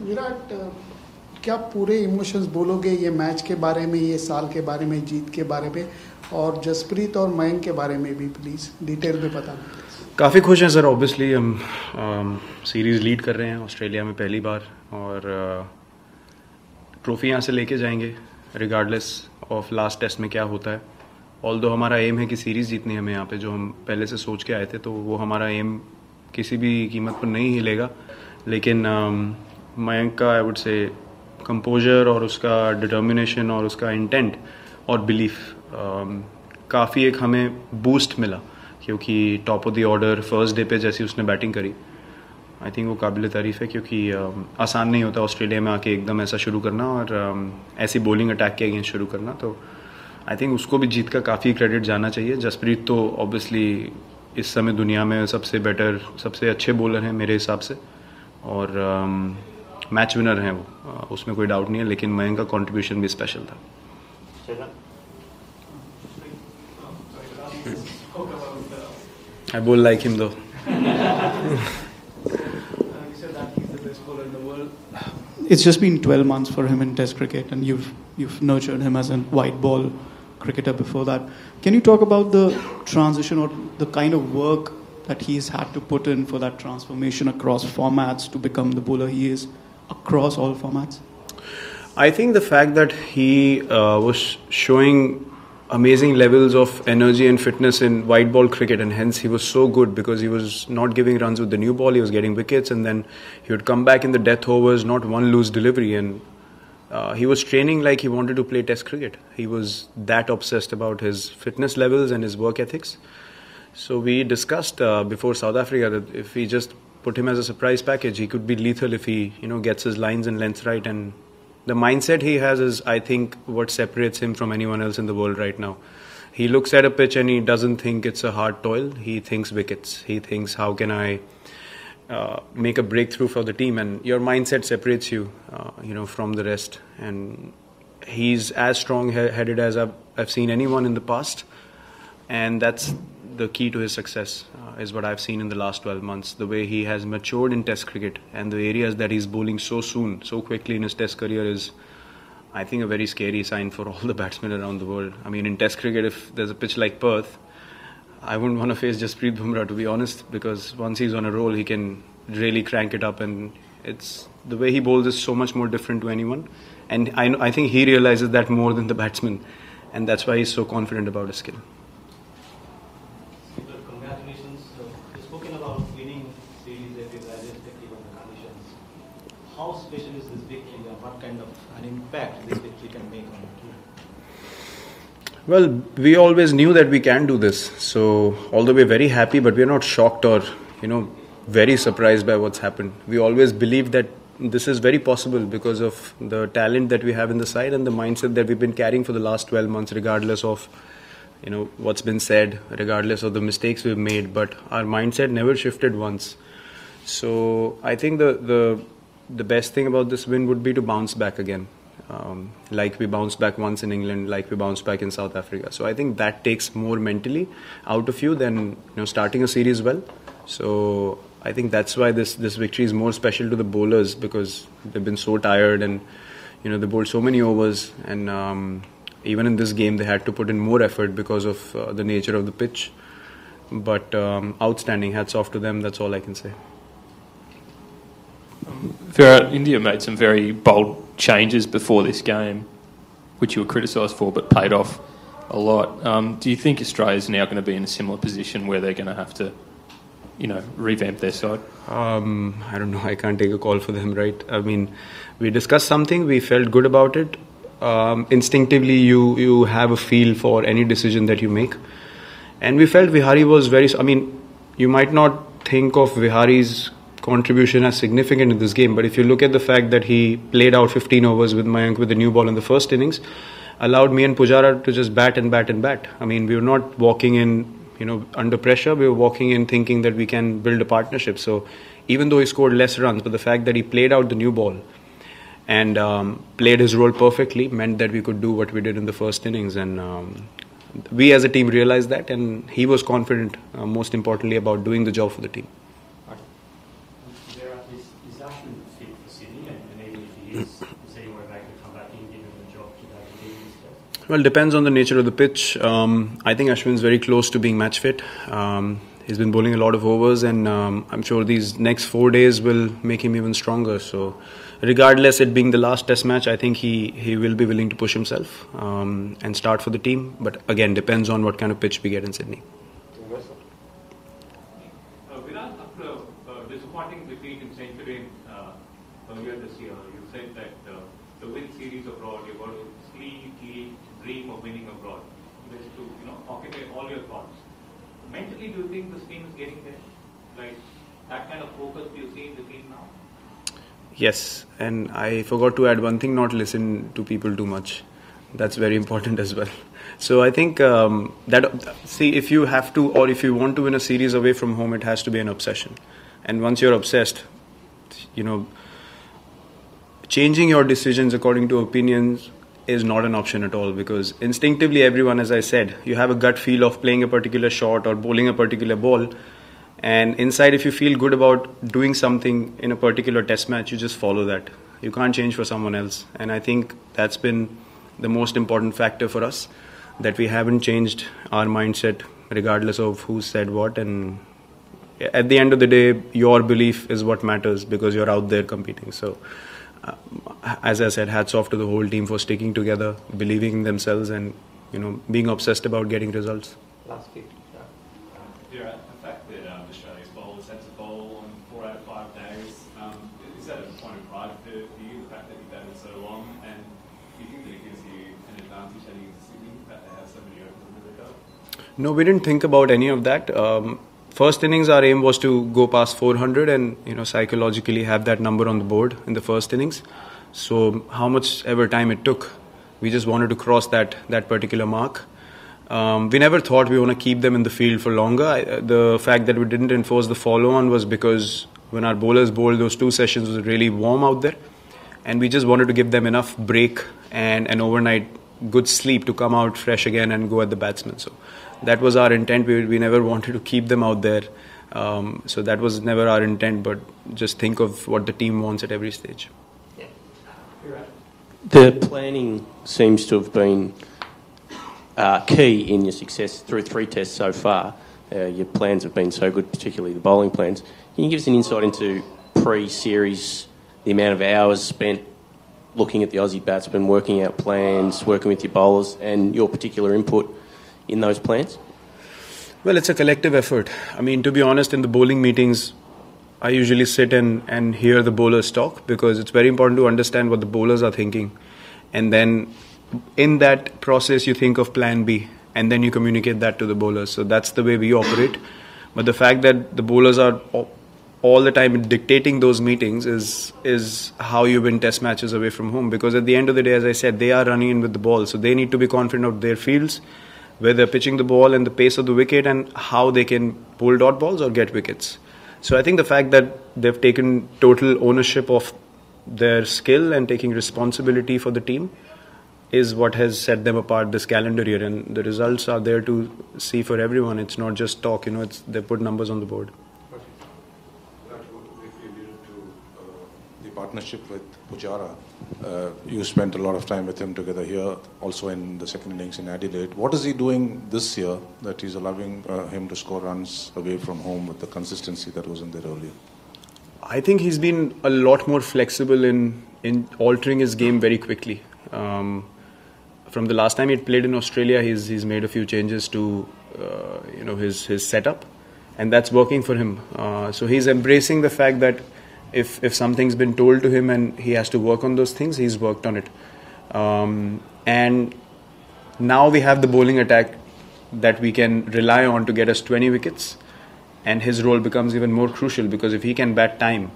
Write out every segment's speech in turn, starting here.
विराट, क्या पूरे इमोशंस बोलोगे ये मैच के बारे में, ये साल के बारे में, जीत के बारे में, और जसप्रीत और मयंक के बारे में भी प्लीज़ डिटेल में बताना। काफ़ी खुश हैं सर। ऑब्वियसली हम सीरीज़ लीड कर रहे हैं ऑस्ट्रेलिया में पहली बार, और ट्रॉफी यहाँ से लेके जाएंगे रिगार्डलेस ऑफ लास्ट टेस्ट में क्या होता है। ऑल्दो हमारा एम है कि सीरीज़ जीतनी हमें यहाँ पे, जो हम पहले से सोच के आए थे, तो वो हमारा एम किसी भी कीमत पर नहीं हिलेगा। लेकिन मयंक का आई वुड से कंपोजर और उसका डिटर्मिनेशन और उसका इंटेंट और बिलीफ काफ़ी एक हमें बूस्ट मिला, क्योंकि top of the order first day पे जैसी उसने बैटिंग करी, आई थिंक वो काबिल तारीफ़ है, क्योंकि आसान नहीं होता ऑस्ट्रेलिया में आके एकदम ऐसा शुरू करना और ऐसी बॉलिंग अटैक के अगेंस्ट शुरू करना। तो आई थिंक उसको भी जीत का काफ़ी क्रेडिट जाना चाहिए। जसप्रीत तो ऑब्वियसली इस समय दुनिया में सबसे बेटर, सबसे अच्छे बॉलर हैं मेरे हिसाब से, और मैच विनर हैं वो, उसमें कोई डाउट नहीं है। लेकिन मयंक का कंट्रीब्यूशन भी स्पेशल था। I bowl like him though. It's just been 12 months for him in Test cricket, and you've nurtured him as a white ball cricketer before that. Can you talk about the transition or the kind of work that he's had to put in for that transformation across formats to become the bowler he is across all formats? I think the fact that he was showing amazing levels of energy and fitness in white ball cricket, and hence he was so good because he was not giving runs with the new ball, he was getting wickets, and then he would come back in the death overs, not one loose delivery, and he was training like he wanted to play Test cricket. He was that obsessed about his fitness levels and his work ethics. So we discussed before South Africa that if we just put him as a surprise package, he could be lethal if he gets his lines and lengths right. And the mindset he has is, I think, what separates him from anyone else in the world right now. He looks at a pitch and he doesn't think it's a hard toil. He thinks wickets. He thinks, how can I make a breakthrough for the team? And your mindset separates you, from the rest. And he's as strong-headed as I've seen anyone in the past. And that's the key to his success, is what I've seen in the last 12 months. The way he has matured in Test cricket and the areas that he's bowling so soon, so quickly in his Test career is, I think, a very scary sign for all the batsmen around the world. I mean, in Test cricket, if there's a pitch like Perth, I wouldn't want to face Jasprit Bumrah, to be honest, because once he's on a roll, he can really crank it up, and it's the way he bowls is so much more different to anyone. And I think he realizes that more than the batsman, and that's why he's so confident about his skill. How special is this victory, and what kind of an impact this victory can make on the team? Well, we always knew that we can do this. So, although we're very happy, but we're not shocked or, very surprised by what's happened. We always believed that this is very possible because of the talent that we have in the side and the mindset that we've been carrying for the last 12 months, regardless of, what's been said, regardless of the mistakes we've made. But our mindset never shifted once. So, I think the best thing about this win would be to bounce back again, like we bounced back once in England, like we bounced back in South Africa. So I think that takes more mentally out of you than starting a series well. So I think that's why this victory is more special to the bowlers, because they've been so tired and they bowled so many overs, and even in this game they had to put in more effort because of the nature of the pitch. But outstanding, hats off to them. That's all I can say. Virat, India made some very bold changes before this game, which you were criticised for, but paid off a lot. Do you think Australia's now going to be in a similar position where they're going to have to, revamp their side? I don't know. I can't take a call for them, right? I mean, we discussed something. We felt good about it. Instinctively, you have a feel for any decision that you make. And we felt Vihari was you might not think of Vihari's contribution as significant in this game, but if you look at the fact that he played out 15 overs with Mayank with the new ball in the first innings, allowed me and Pujara to just bat and bat and bat. I mean, we were not walking in, under pressure. We were walking in thinking that we can build a partnership. So even though he scored less runs, but the fact that he played out the new ball and played his role perfectly meant that we could do what we did in the first innings. And we as a team realized that, and he was confident, most importantly, about doing the job for the team. Is Ashwin fit for Sydney, and you say you want to make a comeback in, give him the job today? Well, depends on the nature of the pitch. I think Ashwin's very close to being match fit. He's been bowling a lot of overs, and I'm sure these next 4 days will make him even stronger. So, regardless it being the last Test match, I think he will be willing to push himself and start for the team. But again, depends on what kind of pitch we get in Sydney. Virat, after a disappointing defeat in Centurion earlier this year, you said that the win series abroad, you've got to sleep, eat, dream of winning abroad. This to occupy all your thoughts. Mentally, do you think this team is getting there? Like that kind of focus do you see in the team now? Yes, and I forgot to add one thing: not listen to people too much. That's very important as well. So I think if you have to, or if you want to win a series away from home, it has to be an obsession. And once you're obsessed, changing your decisions according to opinions is not an option at all, because instinctively everyone, as I said, you have a gut feel of playing a particular shot or bowling a particular ball, and inside if you feel good about doing something in a particular Test match, you just follow that. You can't change for someone else, and I think that's been the most important factor for us, that we haven't changed our mindset regardless of who said what. And at the end of the day, your belief is what matters, because you're out there competing. So as I said, hats off to the whole team for sticking together, believing in themselves, and being obsessed about getting results. Last kick. Virat, the fact that Australia's bowlers had to bowl on 4 out of 5 days, is that a point of pride for you, the fact that you've batted so long, and do you think that it gives you an advantage heading into Sydney, the fact that they have so many overs under the belt? No, we didn't think about any of that. First innings, our aim was to go past 400 and psychologically have that number on the board in the first innings. So how much ever time it took, we just wanted to cross that particular mark. We never thought we want to keep them in the field for longer. The fact that we didn't enforce the follow-on was because when our bowlers bowled, those 2 sessions was really warm out there, and we just wanted to give them enough break and an overnight good sleep to come out fresh again and go at the batsmen. So that was our intent. We never wanted to keep them out there. So that was never our intent, but just think of what the team wants at every stage. The planning seems to have been key in your success through 3 tests so far. Your plans have been so good, particularly the bowling plans. Can you give us an insight into pre-series, the amount of hours spent looking at the Aussie batsmen, working out plans, working with your bowlers, and your particular input in those plans? Well, it's a collective effort. I mean, to be honest, in the bowling meetings, I usually sit and hear the bowlers talk, because it's very important to understand what the bowlers are thinking. And then in that process, you think of plan B, and then you communicate that to the bowlers. So that's the way we operate. But the fact that the bowlers are all the time dictating those meetings is how you win Test matches away from home. Because at the end of the day, as I said, they are running in with the ball. So they need to be confident of their fields, where they're pitching the ball and the pace of the wicket, and how they can pull dot balls or get wickets. So I think the fact that they've taken total ownership of their skill and taking responsibility for the team is what has set them apart this calendar year. And the results are there to see for everyone. It's not just talk, they put numbers on the board. The partnership with Pujara, you spent a lot of time with him together here, also in the second innings in Adelaide. What is he doing this year that is allowing him to score runs away from home with the consistency that wasn't there earlier? I think he's been a lot more flexible in altering his game very quickly. From the last time he played in Australia, he's made a few changes to his setup, and that's working for him. So he's embracing the fact that if something's been told to him and he has to work on those things, he's worked on it. And now we have the bowling attack that we can rely on to get us 20 wickets, and his role becomes even more crucial, because if he can bat time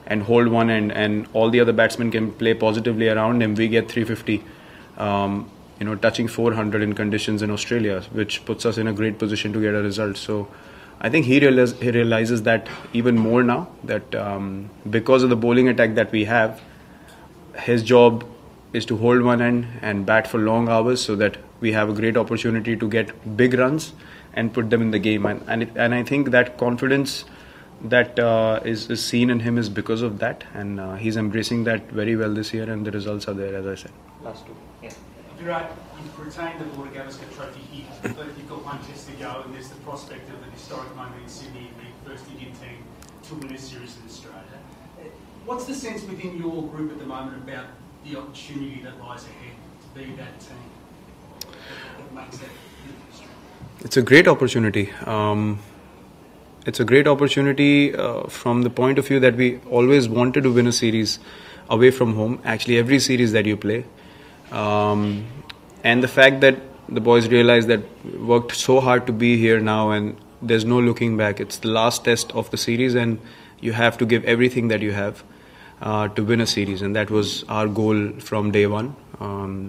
and hold one end and all the other batsmen can play positively around him, we get 350, touching 400 in conditions in Australia, which puts us in a great position to get a result. So I think he realizes that even more now, that because of the bowling attack that we have, his job is to hold one end and bat for long hours, so that we have a great opportunity to get big runs and put them in the game. And I think that confidence that is seen in him is because of that, and he's embracing that very well this year, and the results are there, as I said. Last two. Yeah. Virat, you've retained the Border Gavaskar Trophy here, but you've got one test to go, and there's the prospect of an historic moment in Sydney, the first Indian team to win a series in Australia. What's the sense within your group at the moment about the opportunity that lies ahead to be that team that makes that history? It's a great opportunity. It's a great opportunity from the point of view that we always wanted to win a series away from home, actually every series that you play. And the fact that the boys realized that worked so hard to be here now, and there's no looking back. It's the last test of the series, and you have to give everything that you have to win a series, and that was our goal from day one.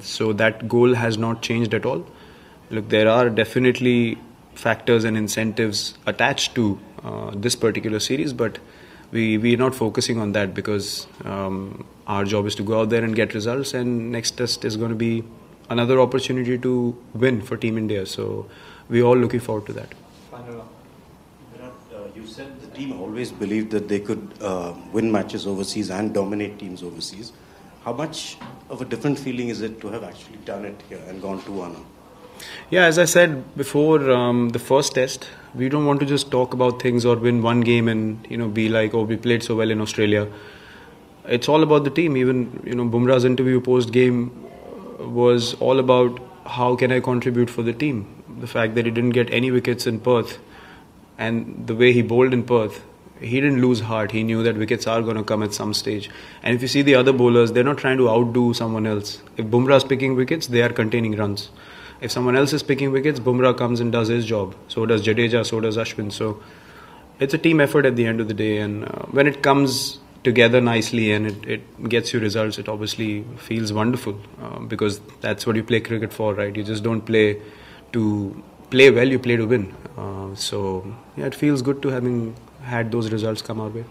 So that goal has not changed at all. Look, there are definitely factors and incentives attached to this particular series, but we're not focusing on that, because our job is to go out there and get results, and next test is going to be another opportunity to win for Team India. So we're all looking forward to that. You said the team always believed that they could win matches overseas and dominate teams overseas. How much of a different feeling is it to have actually done it here and gone 2-1? Yeah, as I said before, the first test, we don't want to just talk about things or win one game and be like, oh, we played so well in Australia. It's all about the team. Even Bumrah's interview post game was all about how can I contribute for the team. The fact that he didn't get any wickets in Perth, and the way he bowled in Perth, he didn't lose heart. He knew that wickets are going to come at some stage. And if you see the other bowlers, they're not trying to outdo someone else. If Bumrah's picking wickets, they are containing runs. If someone else is picking wickets, Bumrah comes and does his job. So does Jadeja, so does Ashwin. So it's a team effort at the end of the day. And when it comes together nicely and it gets you results, it obviously feels wonderful, because that's what you play cricket for, right? You just don't play to play well, you play to win. So yeah, it feels good to having had those results come our way.